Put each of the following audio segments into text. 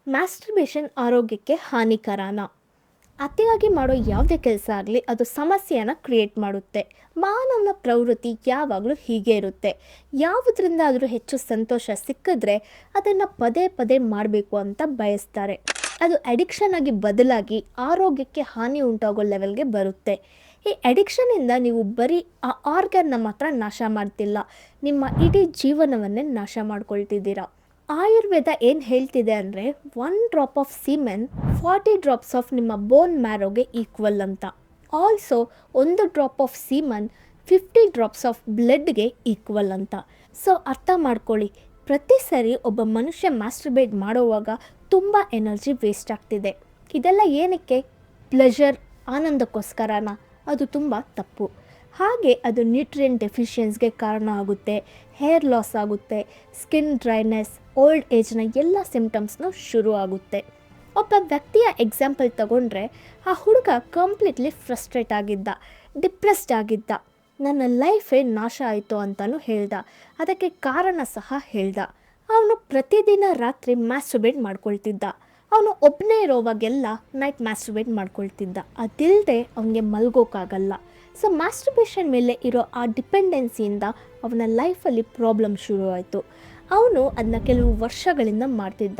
ಮ್ಯಾಸ್ಟರ್ಬೇಷನ್ ಆರೋಗ್ಯಕ್ಕೆ ಹಾನಿಕರನಾ? ಅತಿಯಾಗಿ ಮಾಡೋ ಯಾವುದೇ ಕೆಲಸ ಆಗಲಿ ಅದು ಸಮಸ್ಯೆಯನ್ನು ಕ್ರಿಯೇಟ್ ಮಾಡುತ್ತೆ. ಮಾನವನ ಪ್ರವೃತ್ತಿ ಯಾವಾಗಲೂ ಹೀಗೆ ಇರುತ್ತೆ. ಯಾವುದರಿಂದ ಆದರೂ ಹೆಚ್ಚು ಸಂತೋಷ ಸಿಕ್ಕಿದ್ರೆ ಅದನ್ನು ಪದೇ ಪದೇ ಮಾಡಬೇಕು ಅಂತ ಬಯಸ್ತಾರೆ. ಅದು ಅಡಿಕ್ಷನ್ ಆಗಿ ಬದಲಾಗಿ ಆರೋಗ್ಯಕ್ಕೆ ಹಾನಿ ಉಂಟಾಗೋ ಲೆವೆಲ್ಗೆ ಬರುತ್ತೆ. ಈ ಅಡಿಕ್ಷನಿಂದ ನೀವು ಬರೀ ಆ ಆರ್ಗನ್ನ ಮಾತ್ರ ನಾಶ ಮಾಡ್ತಿಲ್ಲ, ನಿಮ್ಮ ಇಡೀ ಜೀವನವನ್ನೇ ನಾಶ ಮಾಡ್ಕೊಳ್ತಿದ್ದೀರಾ. ಆಯುರ್ವೇದ ಏನು ಹೇಳ್ತಿದೆ ಅಂದರೆ 1 drop of semen 40 drops of ನಿಮ್ಮ ಬೋನ್ ಮ್ಯಾರೋಗೆ ಈಕ್ವಲ್ ಅಂತ. Also 1 drop of semen 50 drops of ಬ್ಲಡ್ಗೆ ಈಕ್ವಲ್ ಅಂತ. ಸೊ ಅರ್ಥ ಮಾಡ್ಕೊಳ್ಳಿ, ಪ್ರತಿ ಸರಿ ಒಬ್ಬ ಮನುಷ್ಯ ಮ್ಯಾಸ್ಟರ್ಬೇಟ್ ಮಾಡೋವಾಗ ತುಂಬ ಎನರ್ಜಿ ವೇಸ್ಟ್ ಆಗ್ತಿದೆ. ಇದೆಲ್ಲ ಏನಕ್ಕೆ? ಪ್ಲೆಷರ್, ಆನಂದಕ್ಕೋಸ್ಕರನ? ಅದು ತುಂಬ ತಪ್ಪು. ಹಾಗೆ ಅದು ನ್ಯೂಟ್ರಿಯೆಂಟ್ ಡೆಫಿಷಿಯನ್ಸ್ಗೆ ಕಾರಣ ಆಗುತ್ತೆ, ಹೇರ್ ಲಾಸ್ ಆಗುತ್ತೆ, ಸ್ಕಿನ್ ಡ್ರೈನೆಸ್, ಓಲ್ಡ್ ಏಜ್ನ ಎಲ್ಲ ಸಿಮ್ಟಮ್ಸ್ನೂ ಶುರು ಆಗುತ್ತೆ. ಒಬ್ಬ ವ್ಯಕ್ತಿಯ ಎಕ್ಸಾಂಪಲ್ ತಗೊಂಡ್ರೆ, ಆ ಹುಡುಗ ಕಂಪ್ಲೀಟ್ಲಿ ಫ್ರಸ್ಟ್ರೇಟ್ ಆಗಿದ್ದ, ಡಿಪ್ರೆಸ್ಡ್ ಆಗಿದ್ದ, ನನ್ನ ಲೈಫೇ ನಾಶ ಆಯಿತು ಅಂತಲೂ ಹೇಳ್ದ. ಅದಕ್ಕೆ ಕಾರಣ ಸಹ ಹೇಳ್ದ. ಅವನು ಪ್ರತಿದಿನ ರಾತ್ರಿ ಮ್ಯಾಸ್ಟರ್ಬೇಟ್ ಮಾಡ್ಕೊಳ್ತಿದ್ದ. ಅವನು ಒಬ್ಬನೇ ಇರೋವಾಗೆಲ್ಲ ನೈಟ್ ಮ್ಯಾಸ್ಟರ್ಬೇಟ್ ಮಾಡ್ಕೊಳ್ತಿದ್ದ. ಅದಿಲ್ಲದೆ ಅವನಿಗೆ ಮಲ್ಗೋಕ್ಕಾಗಲ್ಲ. ಸೊ ಮ್ಯಾಸ್ಟರ್ಬೇಷನ್ ಮೇಲೆ ಇರೋ ಆ ಡಿಪೆಂಡೆನ್ಸಿಯಿಂದ ಅವನ ಲೈಫಲ್ಲಿ ಪ್ರಾಬ್ಲಮ್ ಶುರುವಾಯಿತು. ಅವನು ಅದನ್ನ ಕೆಲವು ವರ್ಷಗಳಿಂದ ಮಾಡ್ತಿದ್ದ.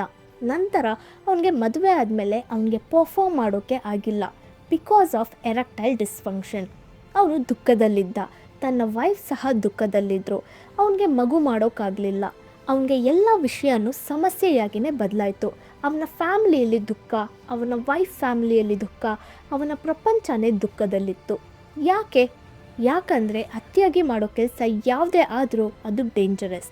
ನಂತರ ಅವನಿಗೆ ಮದುವೆ ಆದಮೇಲೆ ಅವನಿಗೆ ಪರ್ಫಾರ್ಮ್ ಮಾಡೋಕ್ಕೆ ಆಗಿಲ್ಲ ಬಿಕಾಸ್ ಆಫ್ ಎರೆಕ್ಟೈಲ್ ಡಿಸ್ಫಂಕ್ಷನ್. ಅವನು ದುಃಖದಲ್ಲಿದ್ದ, ತನ್ನ ವೈಫ್ ಸಹ ದುಃಖದಲ್ಲಿದ್ದರು. ಅವನಿಗೆ ಮಗು ಮಾಡೋಕ್ಕಾಗಲಿಲ್ಲ. ಅವನಿಗೆ ಎಲ್ಲ ವಿಷಯನೂ ಸಮಸ್ಯೆಯಾಗಿಯೇ ಬದಲಾಯಿತು. ಅವನ ಫ್ಯಾಮಿಲಿಯಲ್ಲಿ ದುಃಖ, ಅವನ ವೈಫ್ ಫ್ಯಾಮಿಲಿಯಲ್ಲಿ ದುಃಖ, ಅವನ ಪ್ರಪಂಚನೇ ದುಃಖದಲ್ಲಿತ್ತು. ಯಾಕೆ? ಯಾಕಂದರೆ ಅತಿಯಾಗಿ ಮಾಡೋ ಕೆಲಸ ಯಾವುದೇ ಆದರೂ ಅದು ಡೇಂಜರಸ್.